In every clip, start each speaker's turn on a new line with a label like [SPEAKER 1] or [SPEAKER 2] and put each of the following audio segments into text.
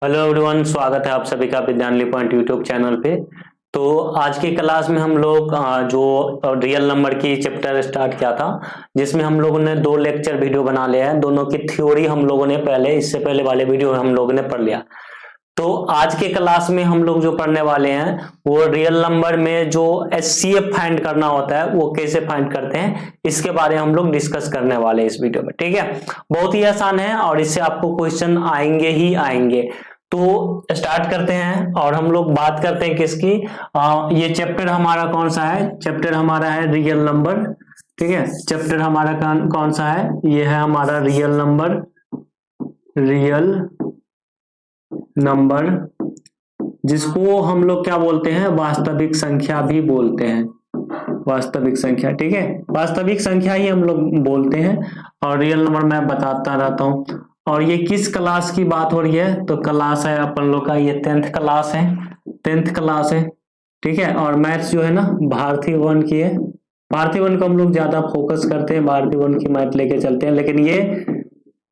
[SPEAKER 1] Hello everyone, स्वागत है आप सभी का विज्ञानली पॉइंट यूट्यूब चैनल पे। तो आज की क्लास में हम लोग जो रियल नंबर की चैप्टर स्टार्ट किया था, जिसमें हम लोगों ने 2 लेक्चर वीडियो बना लिया है। दोनों की थ्योरी हम लोगों ने इससे पहले वाले वीडियो में हम लोगों ने पढ़ लिया। तो आज के क्लास में हम लोग जो पढ़ने वाले हैं वो रियल नंबर में जो HCF फाइंड करना होता है वो कैसे फाइंड करते हैं, इसके बारे में हम लोग डिस्कस करने वाले हैं इस वीडियो में। ठीक है, बहुत ही आसान है और इससे आपको क्वेश्चन आएंगे ही आएंगे। तो स्टार्ट करते हैं और हम लोग बात करते हैं किसकी। ये चैप्टर हमारा कौन सा है? चैप्टर हमारा है रियल नंबर। ठीक है, चैप्टर हमारा कौन सा है? ये है हमारा रियल नंबर। रियल नंबर जिसको हम लोग क्या बोलते हैं? वास्तविक संख्या भी बोलते हैं। वास्तविक संख्या, ठीक है, वास्तविक संख्या ही हम लोग बोलते हैं। और रियल नंबर मैं बताता रहता हूं। और ये किस क्लास की बात हो रही है? तो क्लास है अपन लोग का ये 10th क्लास है। 10th क्लास है, ठीक है। और मैथ्स जो है ना भारती वन की है। भारती वन को हम लोग ज्यादा फोकस करते हैं, भारती वन की मैथ लेके चलते हैं, लेकिन ये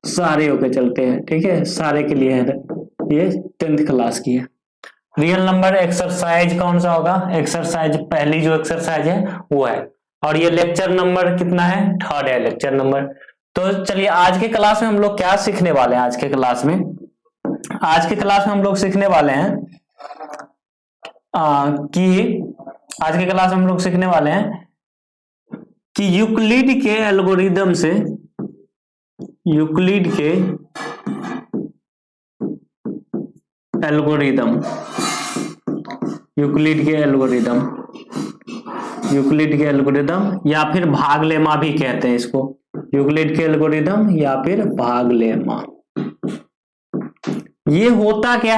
[SPEAKER 1] सारे होके चलते हैं। ठीक है, सारे के लिए है, ये 10th क्लास की है। रियल नंबर एक्सरसाइज कौन सा होगा? एक्सरसाइज पहली जो एक्सरसाइज है वो है। और ये लेक्चर नंबर कितना है? 3rd है लेक्चर नंबर। तो चलिए आज के क्लास में हम लोग क्या सीखने वाले हैं? आज के क्लास में हम लोग सीखने वाले हैं कि यूक्लिड के एल्गोरिदम से यूक्लिड के एल्गोरिदम या फिर भागलेमा भी कहते हैं इसको। यूक्लिड के एल्गोरिदम या फिर भागलेमा। ये होता क्या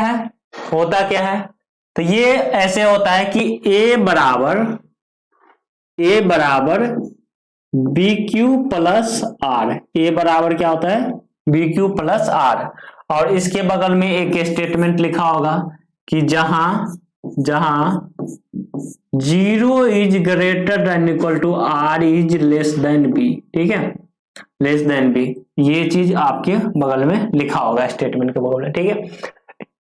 [SPEAKER 1] है? तो ये ऐसे होता है कि a बराबर B Q plus R. A बराबर क्या होता है? B Q plus R. और इसके बगल में एक स्टेटमेंट लिखा होगा कि जहां 0 is greater than equal to R is less than B. ठीक है, लेस देन बी, ये चीज आपके बगल में लिखा होगा स्टेटमेंट के बगल में। ठीक है,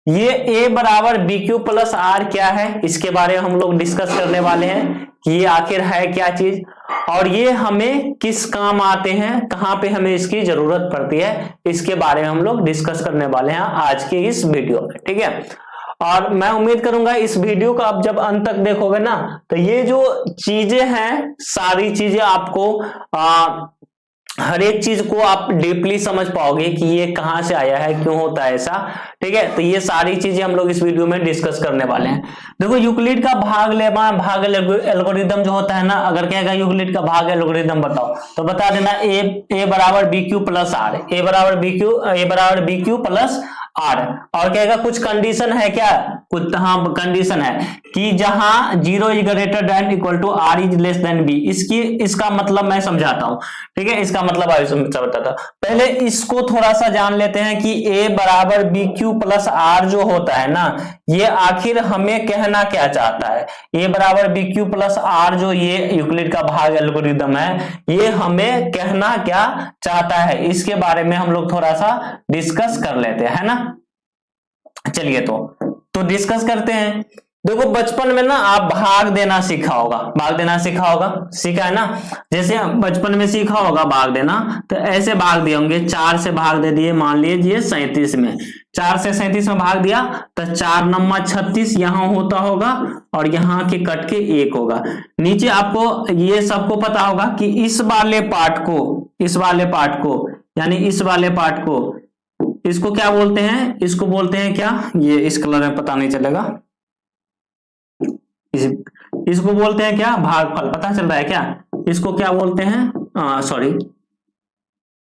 [SPEAKER 1] ये a बराबर बी क्यू प्लस आर क्या है, इसके बारे में हम लोग डिस्कस करने वाले हैं कि ये आखिर है क्या चीज और ये हमें किस काम आते हैं, कहां पे हमें इसकी जरूरत पड़ती है, इसके बारे में हम लोग डिस्कस करने वाले हैं आज के इस वीडियो में। ठीक है, और मैं उम्मीद करूंगा इस वीडियो को आप जब अंत तक देखोगे ना तो ये जो चीजें हैं सारी चीजें आपको हर एक चीज को आप डीपली समझ पाओगे कि ये कहां से आया है, क्यों होता है ऐसा। ठीक है, तो ये सारी चीजें हम लोग इस वीडियो में डिस्कस करने वाले हैं। देखो, यूक्लिड का भाग एल्गोरिदम जो होता है ना, अगर कहेगा यूक्लिड का भाग एल्गोरिदम बताओ तो बता देना ए बराबर B Q plus R. A बराबर बी क्यू प्लस आर। और कहेगा कुछ कंडीशन है क्या? कुछ, हाँ, कंडीशन है कि जहां 0 is greater than equal to R is less than B. इसका मतलब मैं समझाता हूं। ठीक है, इसका मतलब बताता। पहले इसको थोड़ा सा जान लेते हैं कि a बराबर बी क्यू प्लस आर जो होता है ना, ये आखिर हमें कहना क्या चाहता है? a बराबर बी क्यू प्लस आर जो ये यूक्लिड का भाग एल्गोरिदम है, ये हमें कहना क्या चाहता है, इसके बारे में हम लोग थोड़ा सा डिस्कस कर लेते हैं, है ना। चलिए तो डिस्कस करते हैं। देखो, बचपन में ना आप भाग देना सीखा होगा, सीखा है ना। जैसे बचपन में सीखा होगा भाग देना, तो ऐसे भाग दिए होंगे। 4 से भाग दे दिए, मान लीजिए 37 में। 4 से 37 में भाग दिया तो 4 नम्मा 36 यहां होता होगा और यहां के कट के 1 होगा। नीचे आपको ये सबको पता होगा कि इस वाले पार्ट को यानी इस वाले पार्ट को इसको क्या बोलते हैं? इसको बोलते हैं क्या? ये इस कलर में पता नहीं चलेगा। इसको बोलते हैं क्या? भागफल। पता चल रहा है क्या? इसको क्या बोलते हैं? सॉरी,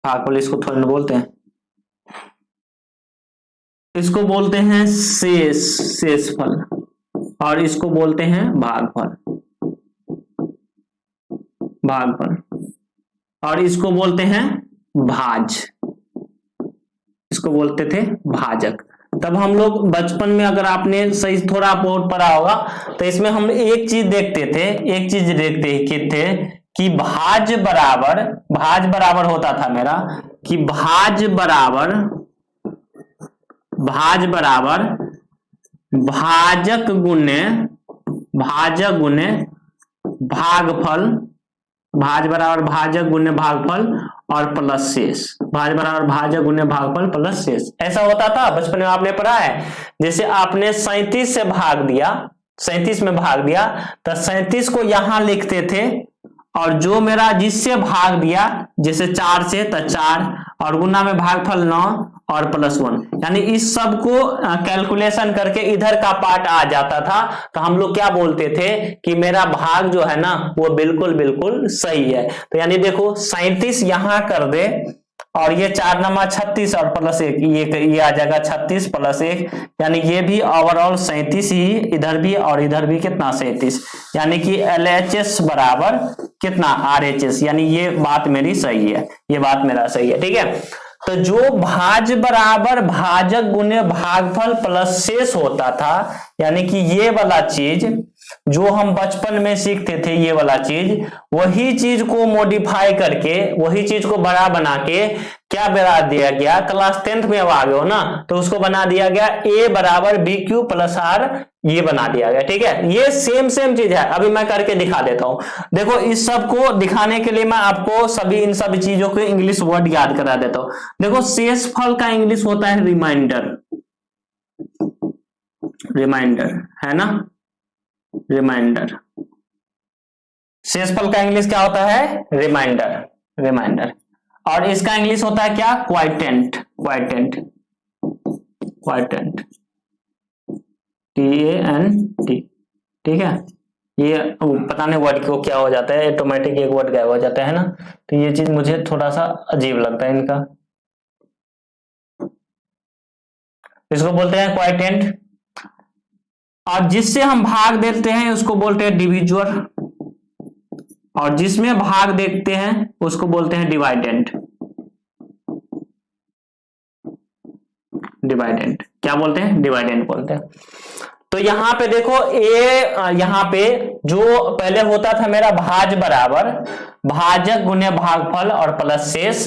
[SPEAKER 1] भागफल इसको थोड़ा ना बोलते हैं, इसको बोलते हैं शेषफल और इसको बोलते हैं भागफल और इसको बोलते हैं भाज। इसको बोलते थे भाजक। तब हम लोग बचपन में, अगर आपने सही थोड़ा बहुत पढ़ा होगा, तो इसमें हम एक चीज देखते थे कि भाज बराबर होता था मेरा कि भाज भाज बराबर भाजक गुने भागफल, भाज बराबर भाजक गुने भागफल और प्लस शेष, भाज बराबर भाजक गुने भागफल प्लस शेष। ऐसा होता था बचपन में, आपने पढ़ा है। जैसे आपने 37 से भाग दिया, 37 में भाग दिया, तो 37 को यहां लिखते थे, और जो मेरा जिससे भाग दिया, जैसे 4 से तो 4, और गुना में भागफल 9 और प्लस 1, यानी इस सब को कैलकुलेशन करके इधर का पार्ट आ जाता था, तो हम लोग क्या बोलते थे कि मेरा भाग जो है ना वो बिल्कुल बिल्कुल सही है। तो यानी देखो 37 यहां कर दे, और ये 4 नमा 36 और प्लस 1, ये आ जाएगा 36 प्लस 1, यानी ये भी ओवरऑल 37 ही, इधर भी और इधर भी कितना 37, यानी कि LHS बराबर कितना RHS, यानी ये बात मेरी सही है, ये बात मेरा सही है, ठीक है। तो जो भाज बराबर भाजक गुने भागफल प्लस शेष होता था, यानी कि ये वाला चीज जो हम बचपन में सीखते थे, ये वाला चीज, वही चीज को मॉडिफाई करके, वही चीज को बड़ा बना के क्या बना दिया गया, क्लास 10th में अब आ गए हो ना, तो उसको बना दिया गया A बराबर BQ प्लस R, ये बना दिया गया, ठीक है। ये सेम चीज है, अभी मैं करके दिखा देता हूं। देखो इस सब को दिखाने के लिए मैं आपको सभी इन सब चीजों के इंग्लिश वर्ड याद करा देता हूं। देखो शेषफल का इंग्लिश होता है रिमाइंडर, रिमाइंडर है ना, रिमाइंडर। शेषफल का इंग्लिश क्या होता है, रिमाइंडर, रिमाइंडर। और इसका इंग्लिश होता है क्या, क्वाइटेंट, क्वाइटेंट, क्वाइटेंट, TANT, ठीक है। ये पता नहीं वर्ड को क्या हो जाता है, ऑटोमेटिक एक वर्ड गायब हो जाता है ना, तो ये चीज मुझे थोड़ा सा अजीब लगता है इनका। इसको बोलते हैं क्वाइटेंट। और जिससे हम भाग देते हैं उसको बोलते हैं डिविजुअल, और जिसमें भाग देखते हैं उसको बोलते हैं डिवाइडेंट, डिवाइडेंट। क्या बोलते हैं, डिवाइडेंट बोलते हैं। तो यहां पे देखो यहां पे जो पहले होता था मेरा भाज बराबर भाजक गुने भागफल और प्लस शेष,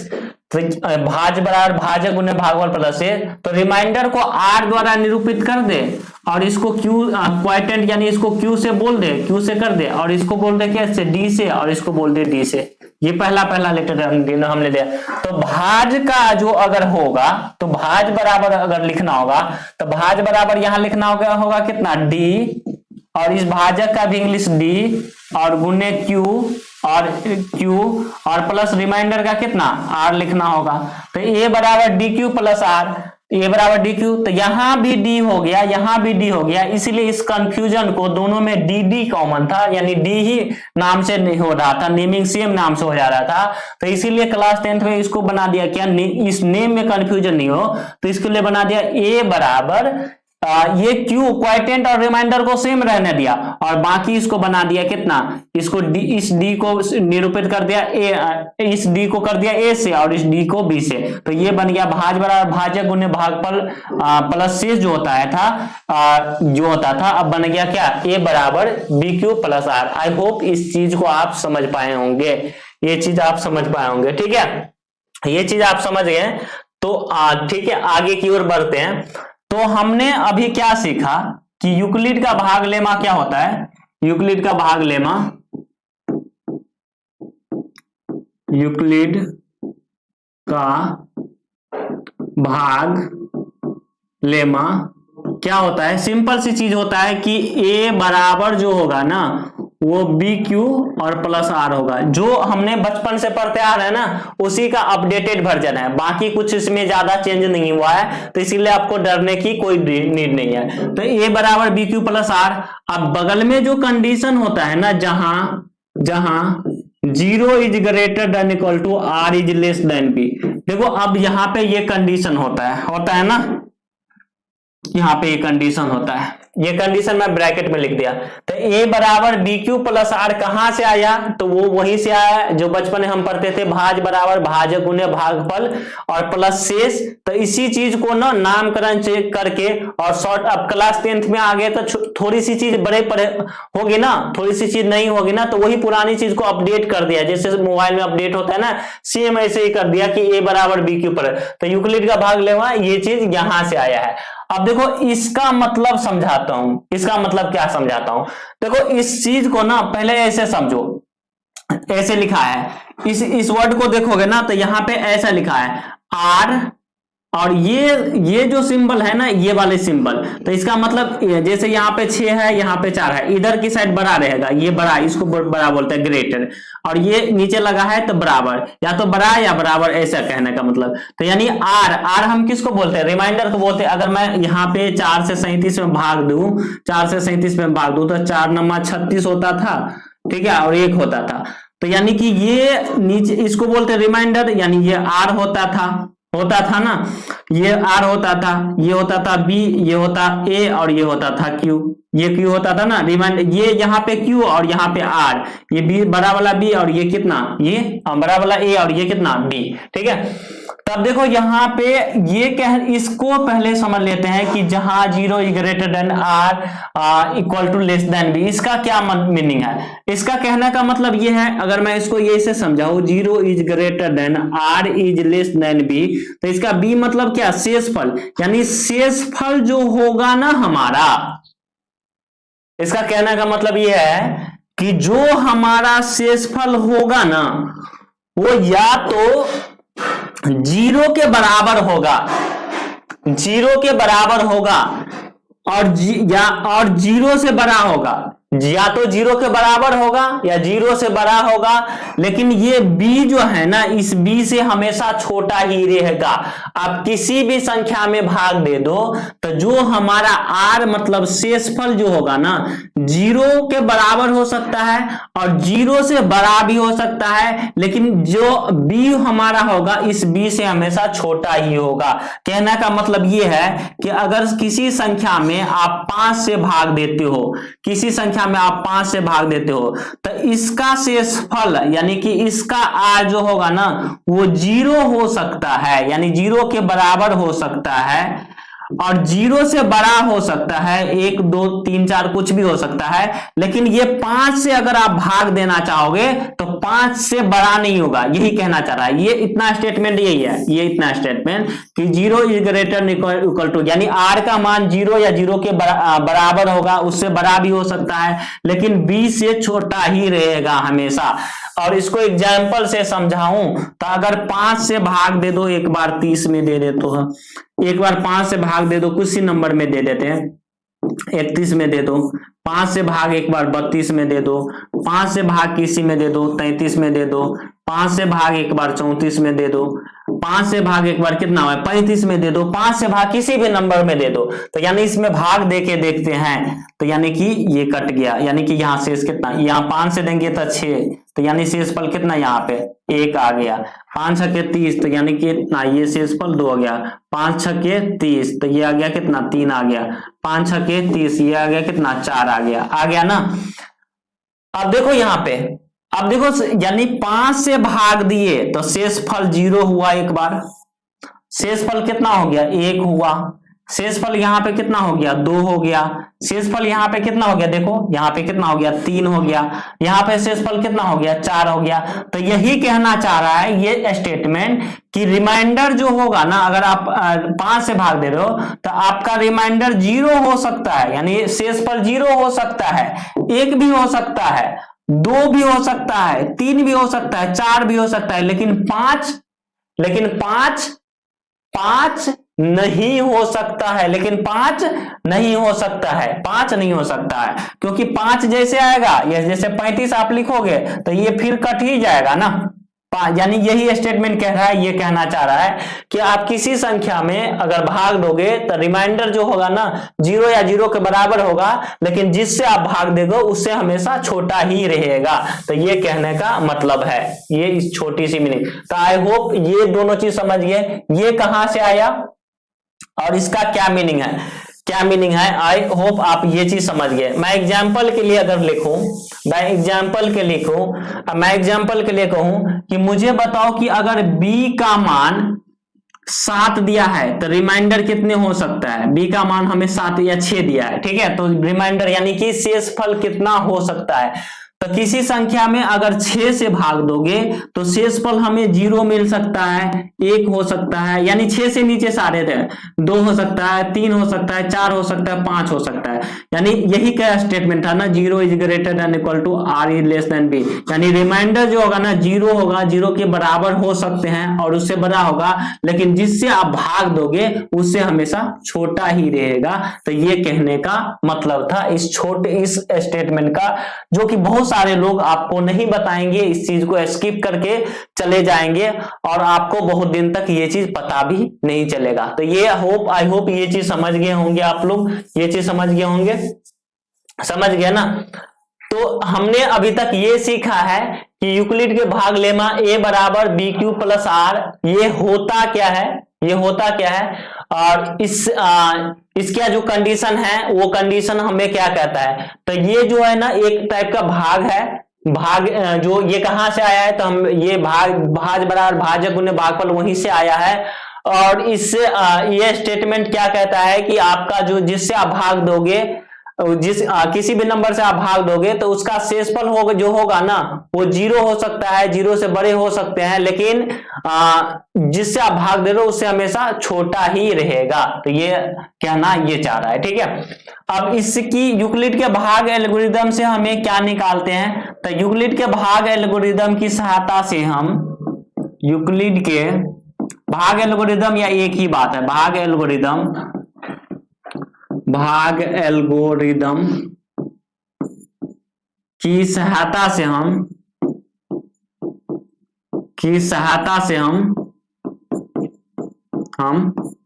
[SPEAKER 1] तो भाज बराबर भाजक गुने भागफल प्लस शेष, तो रिमाइंडर को R द्वारा निरूपित कर दे, और इसको Q क्वाइटेंट यानी इसको Q से बोल दे, Q से कर दे, और इसको बोल दे कैसे, D से, और इसको बोल दे D से। ये पहला लेटर हमने दिया। तो भाज का जो अगर होगा, तो भाज बराबर अगर लिखना होगा, तो भाज बराबर यहां लिखना होगा कितना, D, और इस भाजक का भी इंग्लिश D, और गुने Q, और प्लस रिमाइंडर का कितना R लिखना होगा। तो A बराबर DQ प्लस R, A बराबर DQ, तो यहां भी D हो गया, यहां भी D हो गया, इसीलिए इस कंफ्यूजन को, दोनों में DD कॉमन था, यानी D ही नाम से नहीं हो रहा था, नेमिंग सेम नाम से हो जा रहा था, तो इसीलिए क्लास 10th में इसको बना दिया क्या, इस नेम में कंफ्यूजन नहीं हो, तो इसके लिए बना दिया A बराबर ये Q क्वाइटेंट और रिमाइंडर को सेम रहने दिया, और बाकी इसको बना दिया कितना, इसको D, इस D को निरूपित कर दिया A, इस D को कर दिया A से, और इस D को B से, तो ये बन गया भाज बराबर भाजक गुने भागफल प्लस शेष जो होता था, अब बन गया क्या, A बराबर BQ plus R। I hope इस चीज को आप समझ पाए होंगे, ये चीज आप समझ पाए होंगे, ठीक है, ये चीज आप समझ गए। तो ठीक है, आगे की ओर बढ़ते हैं। तो हमने अभी क्या सीखा कि यूक्लिड का भाग लेमा क्या होता है, यूक्लिड का भाग लेमा, यूक्लिड का भाग लेमा क्या होता है, सिंपल सी चीज होता है कि A बराबर जो होगा ना वो BQ और प्लस R होगा, जो हमने बचपन से पढ़ते आ रहे हैं ना उसी का अपडेटेड वर्जन है, बाकी कुछ इसमें ज्यादा चेंज नहीं हुआ है, तो इसीलिए आपको डरने की कोई नीड नहीं है। तो A बराबर BQ प्लस R। अब बगल में जो कंडीशन होता है ना, जहां 0 is greater than equal to R is less than B, देखो अब यहाँ पे ये कंडीशन होता है ना, यहाँ पे ये कंडीशन होता है, ये कंडीशन मैं ब्रैकेट में लिख दिया। तो a बराबर बी क्यू प्लस आर कहां से आया, तो वो वहीं से आया जो बचपन में हम पढ़ते थे, भाज बराबर भाजक गुणे भागफल और प्लस शेष। तो इसी चीज को ना नामकरण चेक करके और शॉर्ट, अब क्लास 10th में आ गए तो थोड़ी सी चीज बड़े पड़े होगी ना, थोड़ी सी चीज नहीं होगी ना, तो वही पुरानी चीज को अपडेट कर दिया, जैसे मोबाइल में अपडेट होता है ना, सेम ऐसे ही कर दिया कि a बराबर बी क्यू पर। तो यूक्लिड का भाग लेवा ये चीज यहां से आया है। अब देखो इसका मतलब समझाता हूं, इसका मतलब क्या समझाता हूं। देखो इस चीज को ना पहले ऐसे समझो, ऐसे लिखा है, इस वर्ड को देखोगे ना तो यहां पे ऐसा लिखा है आर, और ये जो सिंबल है ना, ये वाले सिंबल, तो इसका मतलब जैसे यहाँ पे 6 है, यहाँ पे 4 है, इधर की साइड बड़ा रहेगा, ये बड़ा, इसको बड़ा बोलते हैं ग्रेटर, और ये नीचे लगा है तो बराबर, या तो बड़ा या बराबर, ऐसा कहने का मतलब। तो यानी आर हम किसको बोलते हैं, रिमाइंडर को बोलते हैं। अगर मैं यहाँ पे 4 से 37 में भाग दूं, 4 से 37 में भाग दूं तो 4 नमा 36 होता था, ठीक है, और 1 होता था। तो यानी कि ये नीचे इसको बोलते हैं रिमाइंडर, यानी ये आर होता था ना, ये आर होता था, ये होता था बी, ये होता ए, और ये होता था क्यू, ये क्यू होता था ना रिमाइंडर। ये यहाँ पे क्यू और यहाँ पे आर, ये बी बड़ा वाला बी, और ये कितना, ये बड़ा वाला ए, और ये कितना बी, ठीक है। तब देखो यहाँ पे ये इसको पहले समझ लेते हैं कि जहां 0 is greater than or equal to less than B, इसका क्या मीनिंग है। इसका कहने का मतलब ये है, अगर मैं इसको ये से समझाऊं 0 is greater than R is less than B, तो इसका बी मतलब क्या, शेषफल, यानी शेषफल जो होगा ना हमारा, इसका कहने का मतलब ये है कि जो हमारा शेषफल होगा ना वो या तो 0 के बराबर होगा, 0 के बराबर होगा, और 0 से बड़ा होगा, या तो 0 के बराबर होगा या 0 से बड़ा होगा, लेकिन ये b जो है ना, इस b से हमेशा छोटा ही रहेगा। आप किसी भी संख्या में भाग दे दो तो जो हमारा r मतलब शेषफल जो होगा ना, 0 के बराबर हो सकता है और 0 से बड़ा भी हो सकता है, लेकिन जो b हमारा होगा इस b से हमेशा छोटा ही होगा। कहने का मतलब ये है कि अगर किसी संख्या में आप 5 से भाग देते हो, किसी संख्या में आप 5 से भाग देते हो, तो इसका शेषफल यानी कि इसका r जो होगा ना वो 0 हो सकता है, यानी 0 के बराबर हो सकता है, और 0 से बड़ा हो सकता है, 1 2 3 4 कुछ भी हो सकता है, लेकिन ये 5 से अगर आप भाग देना चाहोगे तो 5 से बड़ा नहीं होगा। यही कहना चाह रहा है, ये इतना स्टेटमेंट यही है, ये इतना स्टेटमेंट कि 0 इज ग्रेटर इक्वल टू, यानी r का मान 0 या 0 के बराबर होगा, उससे बड़ा भी हो सकता है, लेकिन b से छोटा ही रहेगा हमेशा। और इसको एग्जाम्पल से समझाऊं तो अगर 5 से भाग दे दो, एक बार 30 में दे दे तो, एक बार 5 से भाग दे दो, कुछ ही नंबर में दे देते हैं, 31 में दे दो, 5 से भाग एक बार 32 में दे दो, 5 से भाग किसी में दे दो 33 में दे दो, 5 से भाग एक बार 34 में दे दो, 5 से भाग एक बार कितना हुआ 35 में दे दो, 5 से भाग किसी भी नंबर में दे दो। तो यानी इसमें भाग दे के देखते हैं, तो यानी कि ये कट गया, यानी कि यहाँ शेष कितना, यहाँ 5 से देंगे तो 6, तो यानी शेषफल कितना यहाँ पे 1 आ गया, 5 छक्के 30, तो यानी कि इतना, ये शेषफल 2 आ गया, 5 छक्के 30, तो ये आ गया कितना 3 आ गया, 5 छक्के 30, ये आ गया कितना 4 आ गया ना। अब देखो यहाँ पे, अब देखो यानी 5 से भाग दिए तो शेषफल 0 हुआ, एक बार शेषफल कितना हो गया 1 हुआ, शेषफल यहाँ पे कितना हो गया 2 हो गया, शेषफल यहाँ पे कितना हो गया, देखो यहाँ पे कितना हो गया 3 हो गया, यहाँ पे शेषफल कितना हो गया 4 हो गया। तो यही कहना चाह रहा है ये स्टेटमेंट कि रिमाइंडर जो होगा ना, अगर आप 5 से भाग दे रहे हो तो आपका रिमाइंडर 0 हो सकता है, यानी शेषफल 0 हो सकता है, 1 भी हो सकता है, 2 भी हो सकता है, 3 भी हो सकता है, 4 भी हो सकता है, लेकिन 5 नहीं हो सकता है, लेकिन 5 नहीं हो सकता है, 5 नहीं हो सकता है, क्योंकि 5 जैसे आएगा, ये जैसे 35 आप लिखोगे तो ये फिर कट ही जाएगा ना। यानी यही स्टेटमेंट कह रहा है, ये कहना चाह रहा है कि आप किसी संख्या में अगर भाग दोगे तो रिमाइंडर जो होगा ना 0 या 0 के बराबर होगा, लेकिन जिससे आप भाग दोगे उससे हमेशा छोटा ही रहेगा। तो ये कहने का मतलब है, ये इस छोटी सी मीनिंग। तो आई होप ये दोनों चीज समझ गए, ये कहां से आया और इसका क्या मीनिंग है। क्या मीनिंग है, आई होप आप ये चीज समझ गए। मैं एग्जाम्पल के लिए अगर लिखूं, मैं एग्जाम्पल के लिए कहूं कि मुझे बताओ कि अगर b का मान 7 दिया है तो रिमाइंडर कितने हो सकता है, b का मान हमें 7 या 6 दिया है, ठीक है, तो रिमाइंडर यानी कि शेषफल कितना हो सकता है। तो किसी संख्या में अगर 6 से भाग दोगे तो शेषफल हमें 0 मिल सकता है, 1 हो सकता है, यानी 6 से नीचे सारे थे, 2 हो सकता है, 3 हो सकता है, 4 हो सकता है, 5 हो सकता है। यानी यही क्या स्टेटमेंट था ना, 0 is greater than equal to R is less than B, यानी रिमाइंडर जो होगा ना 0 होगा, 0 के बराबर हो सकते हैं और उससे बड़ा होगा, लेकिन जिससे आप भाग दोगे उससे हमेशा छोटा ही रहेगा। तो ये कहने का मतलब था इस स्टेटमेंट का, जो कि बहुत सारे लोग आपको नहीं बताएंगे, इस चीज को स्किप करके चले जाएंगे और आपको बहुत दिन तक ये चीज पता भी नहीं चलेगा। तो ये आई होप ये चीज समझ गए होंगे आप लोग, ये चीज समझ गए होंगे, समझ गए ना। तो हमने अभी तक ये सीखा है कि यूक्लिड के भाग लेमा a बराबर बी क्यू प्लस आर, ये होता क्या है, और इसका जो कंडीशन है वो कंडीशन हमें क्या कहता है। तो ये जो है ना एक टाइप का भाग है, जो ये कहां से आया है, तो हम ये भाज बराबर भाजक गुने भागफल वहीं से आया है। और इससे ये स्टेटमेंट क्या कहता है कि आपका जो जिससे आप भाग दोगे, किसी भी नंबर से आप भाग दोगे तो उसका शेषफल होगा जो होगा ना वो 0 हो सकता है, 0 से बड़े हो सकते हैं, लेकिन जिससे आप भाग दे रहे हो उससे हमेशा छोटा ही रहेगा। तो ये कहना ये चाह रहा है, ठीक है। अब इसकी यूक्लिड के भाग एल्गोरिदम से हमें क्या निकालते हैं, तो यूक्लिड के भाग एल्गोरिदम की सहायता से हम यूक्लिड के भाग एल्गोरिदम, या एक ही बात है, भाग एल्गोरिदम की सहायता से हम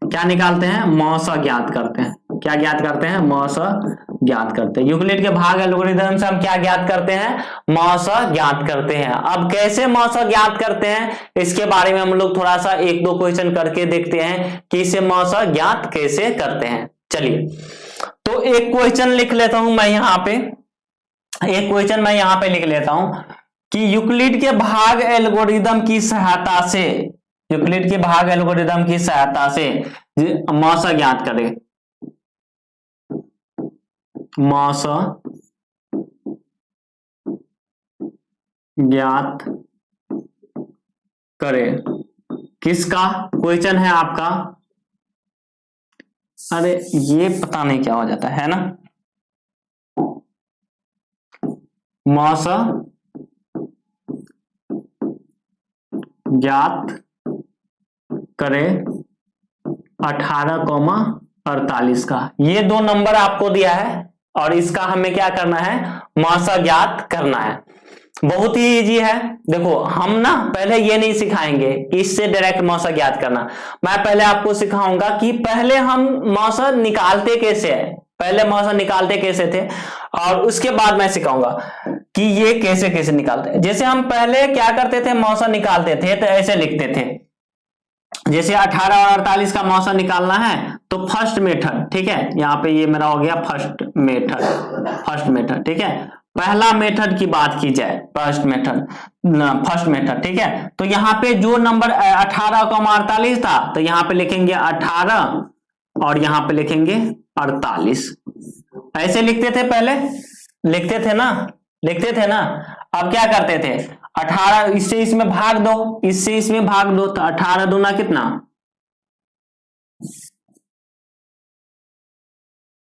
[SPEAKER 1] क्या निकालते हैं, मौसा ज्ञात करते हैं। क्या ज्ञात करते हैं, मौसा ज्ञात करते हैं। यूक्लिड के भाग एल्गोरिदम से हम क्या ज्ञात करते हैं, मौसा ज्ञात करते हैं। अब कैसे मौसा ज्ञात करते हैं इसके बारे में हम लोग थोड़ा सा 1-2 क्वेश्चन करके देखते हैं कि इसे मौसा ज्ञात कैसे करते हैं। चलिए, तो एक क्वेश्चन लिख लेता हूं मैं यहां पे, लिख लेता हूं कि यूक्लिड के भाग एल्गोरिदम की सहायता से मौसा ज्ञात करें, मौसा ज्ञात करें। किसका क्वेश्चन है आपका, अरे ये पता नहीं क्या हो जाता है ना, मौसा ज्ञात करें 18,48 का। ये 2 नंबर आपको दिया है और इसका हमें क्या करना है, मौसा ज्ञात करना है। बहुत ही इजी है। देखो हम ना पहले ये नहीं सिखाएंगे कि इससे डायरेक्ट मौसा ज्ञात करना, मैं पहले आपको सिखाऊंगा कि पहले हम मौसा निकालते कैसे थे, और उसके बाद मैं सिखाऊंगा कि ये कैसे निकालते हैं। जैसे हम पहले क्या करते थे, मौसा निकालते थे तो ऐसे लिखते थे, जैसे 18 और 48 का मौसा निकालना है तो फर्स्ट मेथड, ठीक है, यहाँ पे ये मेरा हो गया फर्स्ट मेथड, ठीक है। पहला मेथड की बात की जाए, फर्स्ट मेथड, ठीक है। तो यहाँ पे जो नंबर 18,48 था तो यहाँ पे लिखेंगे 18 और यहाँ पे लिखेंगे 48, ऐसे लिखते थे पहले, लिखते थे ना। अब क्या करते थे, 18 इससे इसमें भाग दो, तो 18 दूना कितना,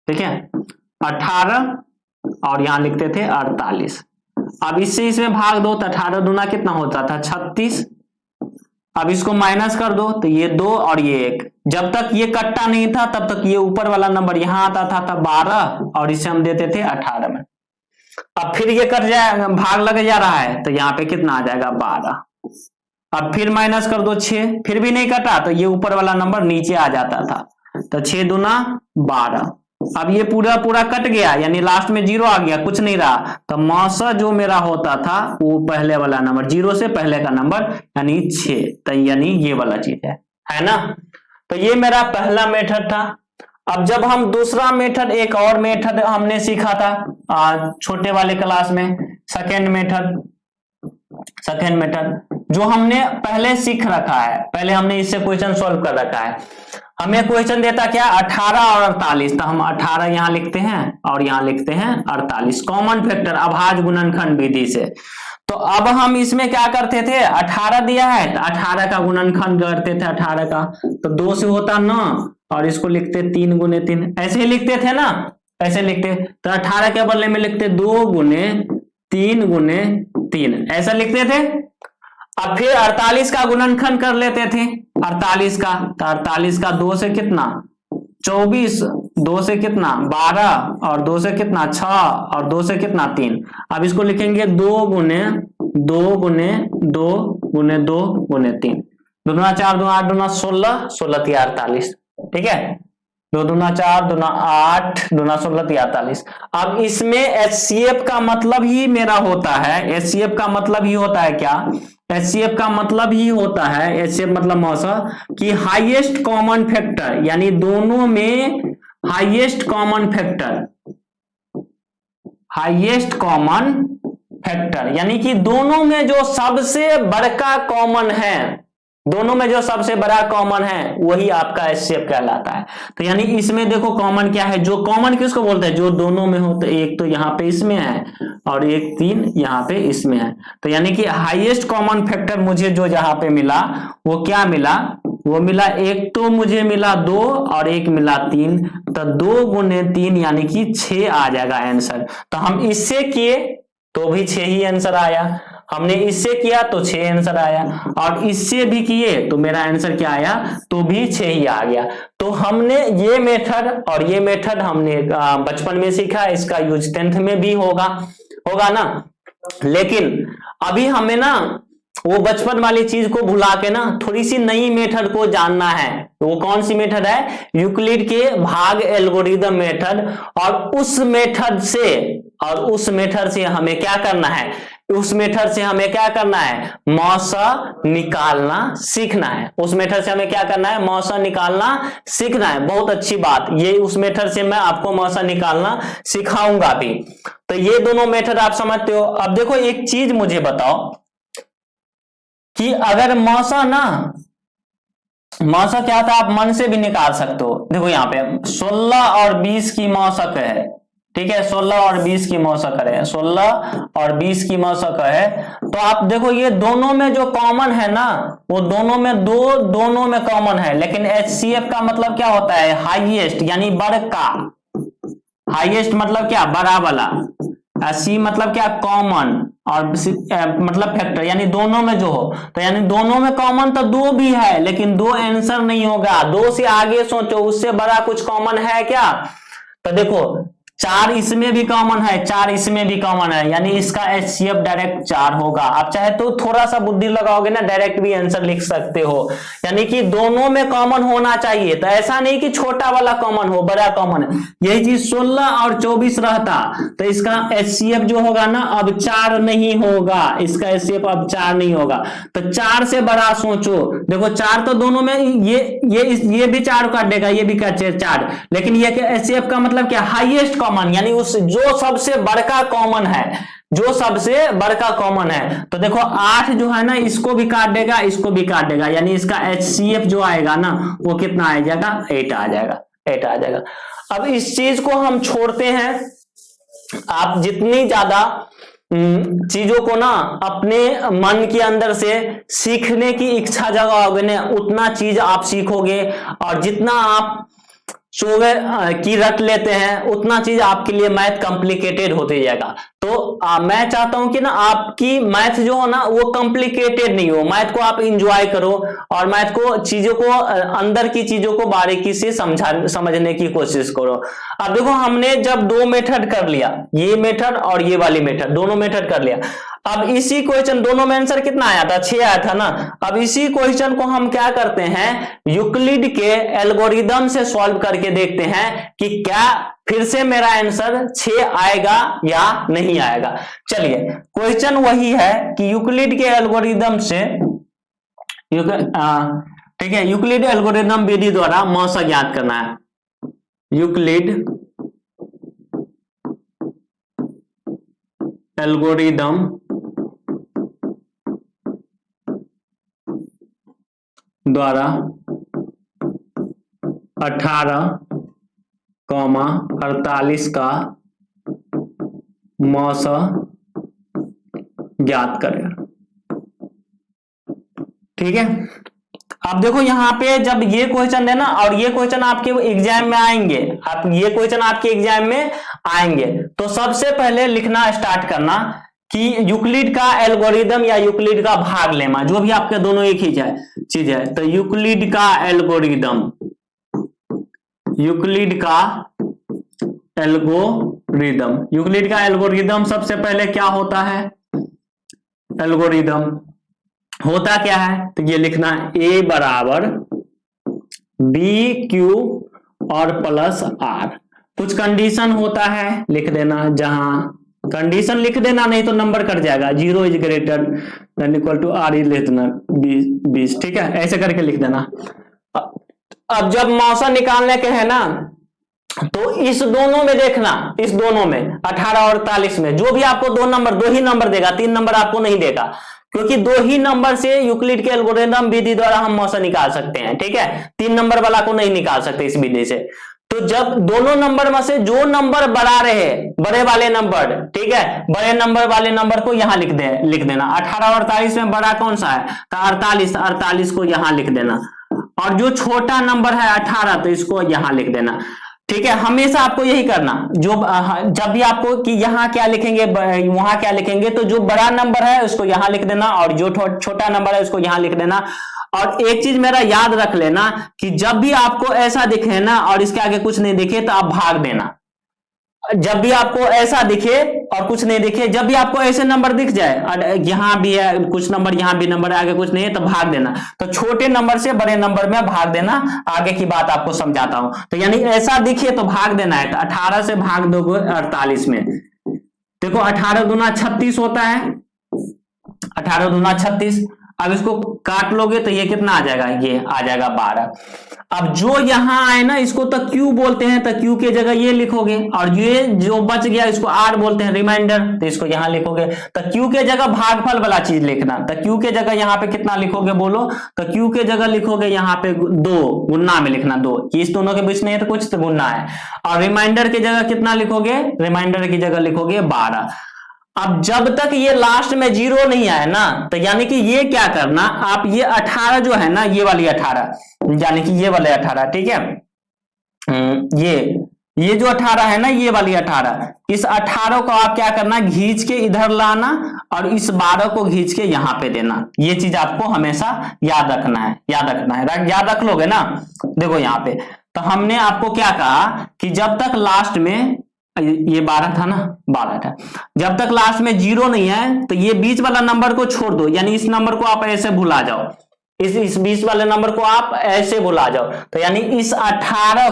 [SPEAKER 1] ठीक है, 18 और यहां लिखते थे 48। अब इससे इसमें भाग दो तो 18 दूना कितना होता था, 36। अब इसको माइनस कर दो तो ये 2 और ये 1, जब तक ये कट्टा नहीं था तब तक ये ऊपर वाला नंबर यहां आता था 12 और इसे हम देते थे 18 में। अब फिर ये कट जाए, भाग लग जा रहा है तो यहाँ पे कितना आ जाएगा 12। अब फिर माइनस कर दो 6, फिर भी नहीं कटा तो ये ऊपर वाला नंबर नीचे आ जाता था, तो 6 दूना 12। अब ये पूरा कट गया, यानी लास्ट में 0 आ गया, कुछ नहीं रहा, तो मौसा जो मेरा होता था वो पहले वाला नंबर, 0 से पहले का नंबर यानी 6, तो यानी ये वाला चीज है ना। तो ये मेरा पहला मेथड था। अब जब हम दूसरा मेथड, एक और मेथड हमने सीखा था छोटे वाले क्लास में, सेकेंड मेथड जो हमने पहले सीख रखा है, पहले हमने इससे क्वेश्चन सॉल्व कर रखा है। हमें क्वेश्चन देता क्या, 18 और 48, तो हम 18 यहां लिखते हैं और यहां लिखते हैं 48, कॉमन फैक्टर अभाज्य गुणनखंड विधि से। तो अब हम इसमें क्या करते थे, 18 दिया है तो 18 का गुणनखंड करते थे, 18 का तो 2 से होता 9 और इसको लिखते 3 गुने 3, ऐसे ही लिखते थे ना, ऐसे लिखते। तो 18 के बदले में लिखते 2 गुने 3 गुने 3, ऐसा लिखते थे। अब फिर 48 का गुणनखंड कर लेते थे, 48 का, तो 48 का 2 से कितना 24, 2 से कितना 12 और 2 से कितना 6 और 2 से कितना 3। अब इसको लिखेंगे 2 गुने 2 गुने 2 गुने 2 गुने 3, 2 दूना 4, 2 8, 2 16, 16 3 48, ठीक है, 2 दूना 4, 2 8, 2 16 3 48। अब इसमें एचसीएफ का मतलब ही मेरा होता है, एचसीएफ का मतलब ही होता है क्या, एचसीएफ का मतलब ही होता है, एचसीएफ मतलब मौसा कि हाईएस्ट कॉमन फैक्टर, यानी दोनों में highest common factor, highest common factor यानी कि दोनों में जो सबसे बड़का कॉमन है, दोनों में जो सबसे बड़ा कॉमन है वही आपका एचसीएफ कहलाता है। तो यानी इसमें देखो कॉमन क्या है, जो कॉमन किसको बोलते हैं, जो दोनों में हो, तो एक तो यहाँ पे इसमें है और एक 3 यहाँ पे इसमें है। तो यानी कि हाईएस्ट कॉमन फैक्टर मुझे जो जहां पे मिला वो क्या मिला, वो मिला, एक तो मुझे मिला 2 और एक मिला 3, तो 2 गुने 3 यानी कि 6 आ जाएगा आंसर। तो हम इससे किए तो भी 6 ही आंसर आया, हमने इससे किया तो 6 आंसर आया, और इससे भी किए तो मेरा आंसर क्या आया, तो भी 6 ही आ गया। तो हमने ये मेथड और ये मेथड हमने बचपन में सीखा, इसका यूज 10th में भी होगा ना। लेकिन अभी हमें ना वो बचपन वाली चीज को भुला के ना थोड़ी सी नई मेथड को जानना है। वो कौन सी मेथड है, यूक्लिड के भाग एल्गोरिदम मेथड। और उस मेथड से हमें क्या करना है, उस मेथड से हमें क्या करना है, मौसा निकालना सीखना है। उस मेथड से हमें क्या करना है, मौसा निकालना सीखना है। बहुत अच्छी बात, ये उस मेथड से मैं आपको मौसा निकालना सिखाऊंगा भी। तो ये दोनों मेथड आप समझते हो। अब देखो एक चीज मुझे बताओ कि अगर मौसा क्या था, आप मन से भी निकाल सकते हो। देखो यहाँ पे 16 और 20 की मौसक है, ठीक है, 16 और 20 की मौसक है, 16 और 20 की मौसक है। तो आप देखो ये दोनों में जो कॉमन है ना, वो दोनों में कॉमन है। लेकिन एचसीएफ का मतलब क्या होता है, हाईएस्ट यानी बड़का, हाईएस्ट मतलब क्या, बड़ा वाला, सी मतलब क्या, कॉमन, और मतलब फैक्टर यानी दोनों में जो हो। तो यानी दोनों में कॉमन तो 2 भी है, लेकिन 2 आंसर नहीं होगा। 2 से आगे सोचो, उससे बड़ा कुछ कॉमन है क्या। तो देखो 4 इसमें भी कॉमन है, 4 इसमें भी कॉमन है, यानी इसका एचसीएफ डायरेक्ट 4 होगा। आप चाहे तो थोड़ा सा बुद्धि लगाओगे ना, डायरेक्ट भी आंसर लिख सकते हो। यानी कि दोनों में कॉमन होना चाहिए। तो ऐसा नहीं कि छोटा वाला कॉमन हो, बड़ा कॉमन है। यही चीज 16 और 24 रहता तो इसका एचसीएफ जो होगा ना अब 4 नहीं होगा, इसका एचसीएफ अब 4 नहीं होगा। तो 4 से बड़ा सोचो, देखो 4 तो दोनों में, ये भी 4 काट देगा, ये भी काट 4, लेकिन ये एचसीएफ का मतलब क्या, हाईएस्ट कॉमन, यानी उस जो सबसे बड़का कॉमन है, जो सबसे बड़का कॉमन है। तो देखो 8 जो है ना, इसको भी काट देगा, इसको भी काट देगा, यानी इसका एचसीएफ जो आएगा ना वो कितना आ जाएगा, 8 आ जाएगा, 8 आ जाएगा। अब इस चीज को हम छोड़ते हैं। आप जितनी ज्यादा चीजों को ना अपने मन के अंदर से सीखने की इच्छा जगाओगे ना, उतना चीज आप सीखोगे। और जितना आप चोगे की रट लेते हैं, उतना चीज आपके लिए मैथ कॉम्प्लिकेटेड होते जाएगा। तो मैं चाहता हूं कि ना आपकी मैथ जो हो ना वो कॉम्प्लिकेटेड नहीं हो, मैथ को आप इंजॉय करो और मैथ को, चीजों को, अंदर की चीजों को बारीकी से समझने की कोशिश करो। अब देखो हमने जब 2 मेथड कर लिया, ये मेथड और ये वाली मेथड, दोनों मेथड कर लिया। अब इसी क्वेश्चन, दोनों में आंसर कितना आया था, 6 आया था ना। अब इसी क्वेश्चन को हम क्या करते हैं, यूक्लिड के एल्गोरिदम से सॉल्व करके देखते हैं कि क्या फिर से मेरा आंसर 6 आएगा या नहीं आएगा। चलिए क्वेश्चन वही है कि यूक्लिड के एल्गोरिदम से, ठीक है, यूक्लिड एल्गोरिदम विधि द्वारा मौसा ज्ञात करना है। यूक्लिड एल्गोरिदम द्वारा 18,48 का मौसम ज्ञात करें। ठीक है, अब देखो यहाँ पे जब ये क्वेश्चन है ना, और ये क्वेश्चन आपके एग्जाम में आएंगे, आप ये क्वेश्चन आपके एग्जाम में आएंगे, तो सबसे पहले लिखना स्टार्ट करना कि यूक्लिड का एल्गोरिदम या यूक्लिड का भाग लेमा, जो भी आपके दोनों एक ही चीज है। तो यूक्लिड का एल्गोरिदम, यूक्लिड का एल्गोरिदम, यूक्लिड का एल्गोरिदम सबसे पहले क्या होता है, एल्गोरिदम होता क्या है, तो ये लिखना ए बराबर बी क्यू और प्लस आर। कुछ कंडीशन होता है लिख देना, जहां कंडीशन लिख देना, नहीं तो नंबर कट जाएगा, 0 is greater than equal to or ही लिख देना 20। ठीक है, ऐसे करके लिख देना। अब जब मौसम निकालने के है ना, तो इस दोनों में देखना, इस दोनों में 18 और 48 में जो भी आपको दो ही नंबर देगा, 3 नंबर आपको नहीं देगा, क्योंकि 2 ही नंबर से यूक्लिड के एल्गोरिदम विधि द्वारा हम मौसम निकाल सकते हैं। ठीक है, 3 नंबर वाला को नहीं निकाल सकते इस विधि से। तो जब दोनों नंबर में से जो नंबर बड़ा रहे, बड़े वाले नंबर, ठीक है, बड़े नंबर वाले नंबर को यहां लिख देना। 18 और 48 में बड़ा कौन सा है, तो 48 को यहां लिख देना, और जो छोटा नंबर है 18, तो इसको यहां लिख देना। ठीक है, हमेशा आपको यही करना, जो जब भी आपको कि यहाँ क्या लिखेंगे वहां क्या लिखेंगे, तो जो बड़ा नंबर है उसको यहाँ लिख देना, और जो छोटा नंबर है उसको यहाँ लिख देना। और एक चीज मेरा याद रख लेना कि जब भी आपको ऐसा दिखे ना और इसके आगे कुछ नहीं दिखे, तो आप भाग देना। जब भी आपको ऐसा दिखे और कुछ नहीं दिखे, जब भी आपको ऐसे नंबर दिख जाए, और यहाँ भी है कुछ नंबर, यहाँ भी नंबर, आगे कुछ नहीं है, तो भाग देना। तो छोटे नंबर से बड़े नंबर में भाग देना, आगे की बात आपको समझाता हूं। तो यानी ऐसा दिखे तो भाग देना है। तो 18 से भाग दोगे 48 में, देखो 18 दूना 36 होता है, 18 दूना 36। अब इसको काट लोगे तो ये कितना आ जाएगा, ये आ जाएगा 12। अब जो यहां आए ना, इसको तो क्यू बोलते हैं, तो क्यू के जगह ये लिखोगे, और ये जो बच गया इसको आर बोलते हैं, रिमाइंडर, तो इसको यहां लिखोगे। तो क्यू के जगह भागफल वाला चीज लिखना, तो क्यू के जगह यहाँ पे कितना लिखोगे बोलो, तो क्यू के जगह लिखोगे यहाँ पे 2, गुन्ना में लिखना 2, इस दोनों के बीच नहीं है तो कुछ तो गुन्ना है। और रिमाइंडर की जगह कितना लिखोगे, रिमाइंडर की जगह लिखोगे 12। अब जब तक ये लास्ट में 0 नहीं आए ना, तो यानी कि ये क्या करना, आप ये 18 जो है ना, ये वाली 18, यानी कि ये वाले 18, ठीक है, ये जो 18 है ना, ये वाली 18, इस 18 को आप क्या करना, घींच के इधर लाना, और इस 12 को घींच के यहां पे देना। ये चीज आपको हमेशा याद रखना है, याद रख लोगे ना। देखो यहाँ पे तो हमने आपको क्या कहा कि जब तक लास्ट में, ये 12 था ना, 12 था, जब तक लास्ट में 0 नहीं है, तो ये बीच वाला नंबर को छोड़ दो, यानी इस नंबर को आप ऐसे भुला जाओ, इस बीच वाले नंबर को आप ऐसे भुला जाओ। तो यानी इस 18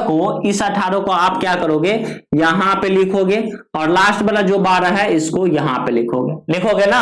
[SPEAKER 1] को आप क्या करोगे, यहां पे लिखोगे, और लास्ट वाला जो 12 है इसको यहां पे लिखोगे ना।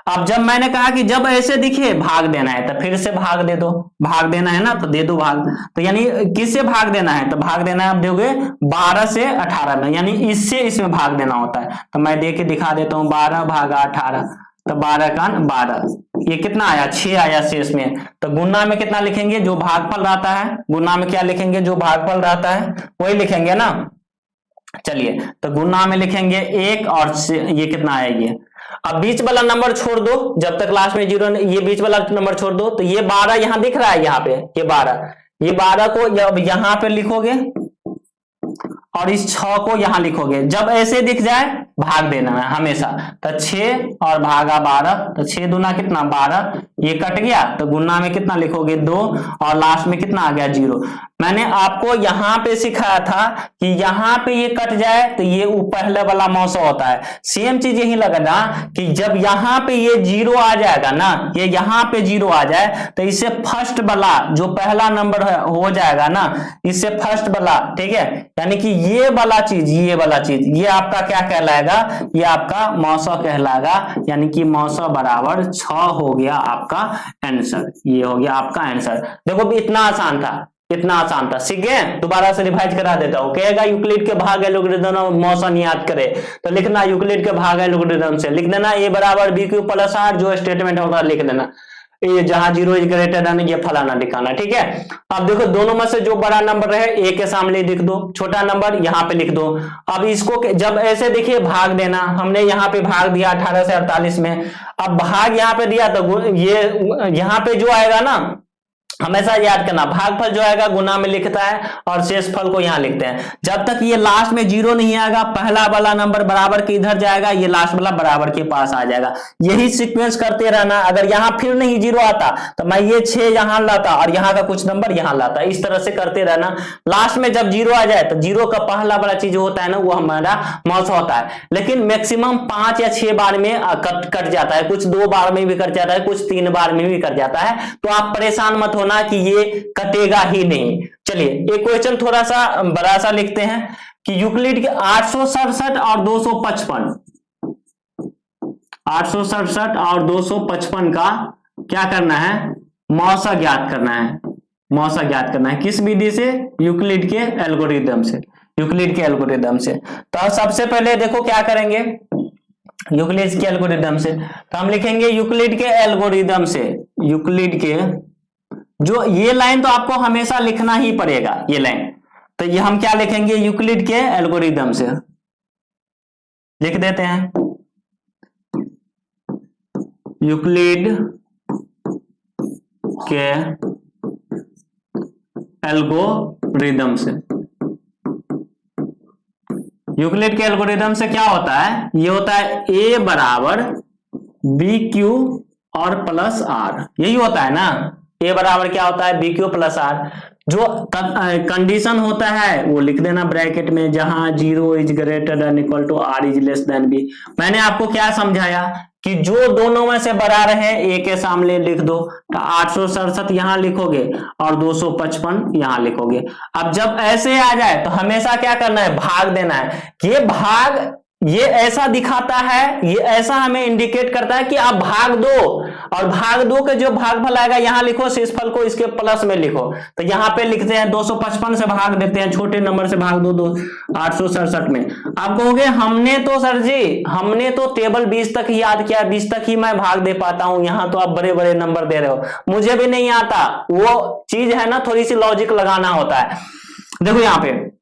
[SPEAKER 1] अब जब मैंने कहा कि जब ऐसे दिखे भाग देना है, तो फिर से भाग दे दो, भाग देना है ना, तो दे दो भाग। तो यानी किससे भाग देना है, तो भाग देना है आप दोगे 12 से 18 में, यानी इससे इसमें भाग देना होता है। तो मैं दे के दिखा देता हूं, 12 भागा 18, तो 12 का 12, ये कितना आया, 6 आया शेष में। तो गुना में कितना लिखेंगे, जो भागफल रहता है, गुना में क्या लिखेंगे, जो भागफल रहता है वही लिखेंगे ना। चलिए, तो गुना में लिखेंगे 1, और ये कितना आया, ये। अब बीच वाला नंबर छोड़ दो, जब तक लास्ट में 0, ये बीच वाला नंबर छोड़ दो, तो ये 12 यहां दिख रहा है, यहाँ पे ये 12 को यहां पे लिखोगे, और इस 6 को यहां लिखोगे। जब ऐसे दिख जाए भाग देना है हमेशा। तो 6 और भागा 12, तो 6 दूना कितना 12, ये कट गया, तो गुना में कितना लिखोगे 2, और लास्ट में कितना आ गया 0। मैंने आपको यहां पे सिखाया था कि यहां पे ये कट जाए तो ये पहले वाला मौसम होता है। सेम चीज यही लगना कि जब यहां पे ये 0 आ जाएगा ना, ये यहां पे 0 आ जाए, तो इससे फर्स्ट वाला जो पहला नंबर हो जाएगा ना, इससे फर्स्ट वाला, ठीक है, यानी कि ये वाला चीज, ये आपका क्या कहलाएगा, ये आपका मौसम कहलाएगा। यानी कि मौसम बराबर 6 हो गया आपका आंसर, ये हो गया आपका आंसर। देखो इतना आसान था, इतना आसान था, सीख गए? दोबारा से रिवाइज करा देता हूं। कहेगा यूक्लिड के भाग एल्गोरिथम मोशन याद करे, तो लिखना यूक्लिड के भाग एल्गोरिथम से लिख देना ए बराबर बी क्यू प्लस आर, जो स्टेटमेंट होगा लिख देना, ये जहां जीरो इज ग्रेटर देन ये फलाना दिखाना, ठीक है। अब देखो दोनों में से जो बड़ा नंबर है ए के सामने लिख दो, छोटा नंबर यहाँ पे लिख दो। अब इसको जब ऐसे देखिए भाग देना, हमने यहाँ पे भाग दिया 18 से 48 में, अब भाग यहाँ पे दिया तो ये यहाँ पे जो आएगा ना, हमेशा याद करना भागफल जो आएगा गुना में लिखता है और शेषफल को यहाँ लिखते हैं। जब तक ये लास्ट में जीरो नहीं आएगा, पहला वाला नंबर बराबर के इधर जाएगा, ये लास्ट वाला बराबर के पास आ जाएगा। यही सीक्वेंस करते रहना। अगर यहाँ फिर नहीं जीरो आता तो मैं ये 6 यहाँ लाता और यहाँ का कुछ नंबर यहाँ लाता, इस तरह से करते रहना। लास्ट में जब जीरो आ जाए तो जीरो का पहला वाला चीज होता है ना, वो हमारा मौस होता है, लेकिन मैक्सिमम 5 या 6 बार में कट जाता है, कुछ 2 बार में भी कट जाता है, कुछ 3 बार में भी कट जाता है। तो आप परेशान मत होना कि ये कटेगा ही नहीं। चलिए एक क्वेश्चन थोड़ा सा बड़ा सा लिखते हैं कि यूक्लिड के 867 और 255, 867 और 255 का क्या करना है, मौसा ज्ञात करना है। मौसा ज्ञात करना है किस विधि से? यूक्लिड के एल्गोरिथम से, यूक्लिड के एल्गोरिथम से। तो सबसे पहले देखो क्या करेंगे यूक्लिड के एल्गोरिथम से, तो हम लिखेंगे यूक्लिड के एल्गोरिथम से, यूक्लिड के, जो ये लाइन तो आपको हमेशा लिखना ही पड़ेगा ये लाइन, तो ये हम क्या लिखेंगे यूक्लिड के एल्गोरिथम से लिख देते हैं, यूक्लिड के एल्गोरिथम से। यूक्लिड के एल्गोरिथम से क्या होता है, ये होता है ए बराबर बी क्यू और प्लस आर, यही होता है ना। ए बराबर क्या होता है, बी क्यू प्लस आर। जो कंडीशन होता है वो लिख देना ब्रैकेट में, जहां zero is greater than equal to R is less than B. मैंने आपको क्या समझाया कि जो दोनों में से बड़ा रहे ए के सामने लिख दो, तो 867 यहां लिखोगे और 255 यहां लिखोगे। अब जब ऐसे आ जाए तो हमेशा क्या करना है, भाग देना है। ये भाग ये ऐसा दिखाता है, ये ऐसा हमें इंडिकेट करता है कि आप भाग दो, और भाग दो के जो भागफल आएगा यहां लिखो, शेषफल को इसके प्लस में लिखो। तो यहां पे लिखते हैं 255 से भाग देते हैं, छोटे नंबर से भाग दो 867 में। आप कहोगे हमने तो सर जी हमने तो टेबल 20 तक ही याद किया, 20 तक ही मैं भाग दे पाता हूं, यहां तो आप बड़े बड़े नंबर दे रहे हो, मुझे भी नहीं आता। वो चीज है ना, थोड़ी सी लॉजिक लगाना होता है। देखो यहाँ पे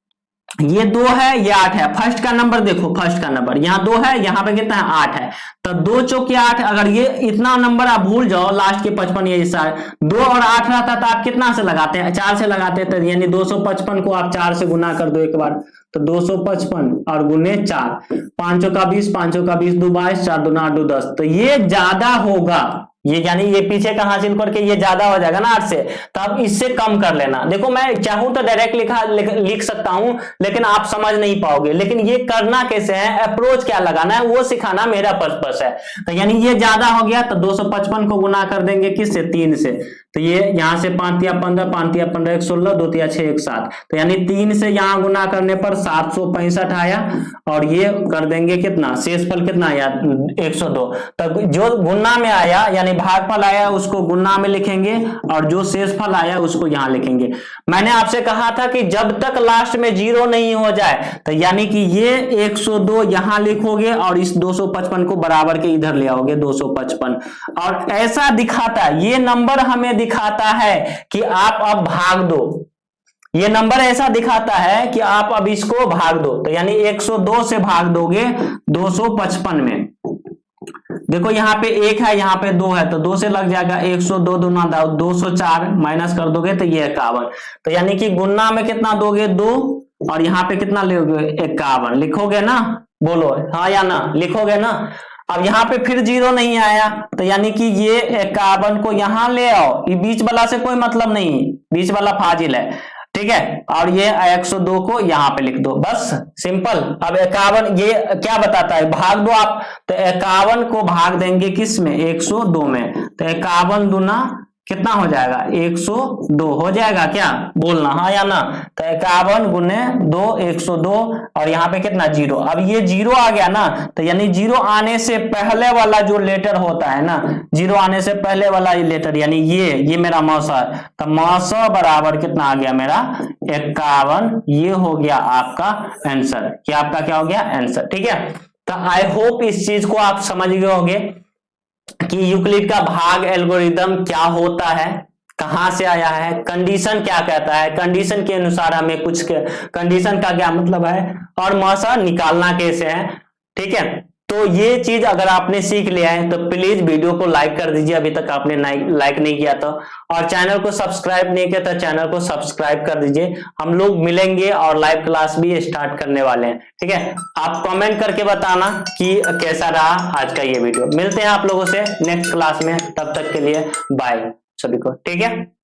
[SPEAKER 1] ये 2 है, ये 8 है। फर्स्ट का नंबर देखो, फर्स्ट का नंबर यहाँ 2 है, यहाँ पे कितना है 8 है, तो 2 चौके 8। अगर ये इतना नंबर आप भूल जाओ, लास्ट के 55 ये हिस्सा है, 2 और 8 रहता तो आप कितना से लगाते हैं, 4 से लगाते हैं। तो यानी 255 को आप 4 से गुना कर दो एक बार, तो 255 और गुने 4, 5 का 20, 5 का 20, 2 22, 4 2 8 2 10। तो ये ज्यादा होगा, ये यानी ये पीछे का हासिल करके ये ज्यादा हो जाएगा ना 8 से, तो आप इससे कम कर लेना। देखो मैं चाहूं तो डायरेक्ट लिख सकता हूं, लेकिन आप समझ नहीं पाओगे। लेकिन ये करना कैसे है, अप्रोच क्या लगाना है, वो सिखाना मेरा पर्पस है। तो यानी ये ज्यादा हो गया तो 255 को गुना कर देंगे किससे, 3 से। तो ये यहां से 5 या 15, 5 या 15 1 16, 2 या 6 1 7, तो यानी 3 से यहां गुना करने पर 765 आया, और ये कर देंगे कितना, शेषफल कितना आया 102। तो जो गुना में आया यानी भागफल आया उसको गुना में लिखेंगे, और जो शेषफल आया उसको यहां लिखेंगे। मैंने आपसे कहा था कि जब तक लास्ट में जीरो नहीं हो जाए, तो यानी कि ये 102 यहां लिखोगे और इस 255 को बराबर के इधर ले आओगे 255, और ऐसा दिखाता है ये नंबर हमें दिखाता है कि आप अब भाग दो। ये नंबर ऐसा दिखाता है कि आप अब इसको भाग दो। तो यानी 102 से भाग दोगे 255 में। देखो यहाँ पे 1 है, यहाँ पे 2 है, तो 2 से लग जाएगा 102 दूना 204, माइनस कर दोगे तो ये 51। तो यानी कि गुना में कितना दोगे 2, और यहाँ पे कितना लोगे 51। लिखोगे ना, बोलो हाँ या ना, लिखोगे ना। अब यहाँ पे फिर जीरो नहीं आया, तो यानी कि ये 51 को यहां ले आओ, ये बीच वाला से कोई मतलब नहीं, बीच वाला फाजिल है, ठीक है। और ये 102 को यहां पे लिख दो, बस सिंपल। अब 51 ये क्या बताता है, भाग दो आप, तो 51 को भाग देंगे किस में, 102 में। तो 51 दूना कितना हो जाएगा 102 हो जाएगा क्या, बोलना हाँ या ना। तो 51 गुने 2 102 और यहाँ पे कितना 0। अब ये 0 आ गया ना, तो यानी 0 आने से पहले वाला जो लेटर होता है ना, 0 आने से पहले वाला लेटर यानी ये मेरा मौसा, तो मौसा बराबर कितना आ गया मेरा 51। ये हो गया आपका आंसर। ये आपका क्या हो गया आंसर। ठीक है, तो आई होप इस चीज को आप समझ गए होंगे कि यूक्लिड का भाग एल्गोरिदम क्या होता है, कहां से आया है, कंडीशन क्या कहता है, कंडीशन के अनुसार हमें कुछ कंडीशन का क्या मतलब है, और मौसा निकालना कैसे है। ठीक है, तो ये चीज अगर आपने सीख लिया है तो प्लीज वीडियो को लाइक कर दीजिए, अभी तक आपने लाइक नहीं किया तो, और चैनल को सब्सक्राइब नहीं किया तो चैनल को सब्सक्राइब कर दीजिए। हम लोग मिलेंगे और लाइव क्लास भी स्टार्ट करने वाले हैं। ठीक है, आप कमेंट करके बताना कि कैसा रहा आज का ये वीडियो। मिलते हैं आप लोगों से नेक्स्ट क्लास में, तब तक के लिए बाय सभी को। ठीक है।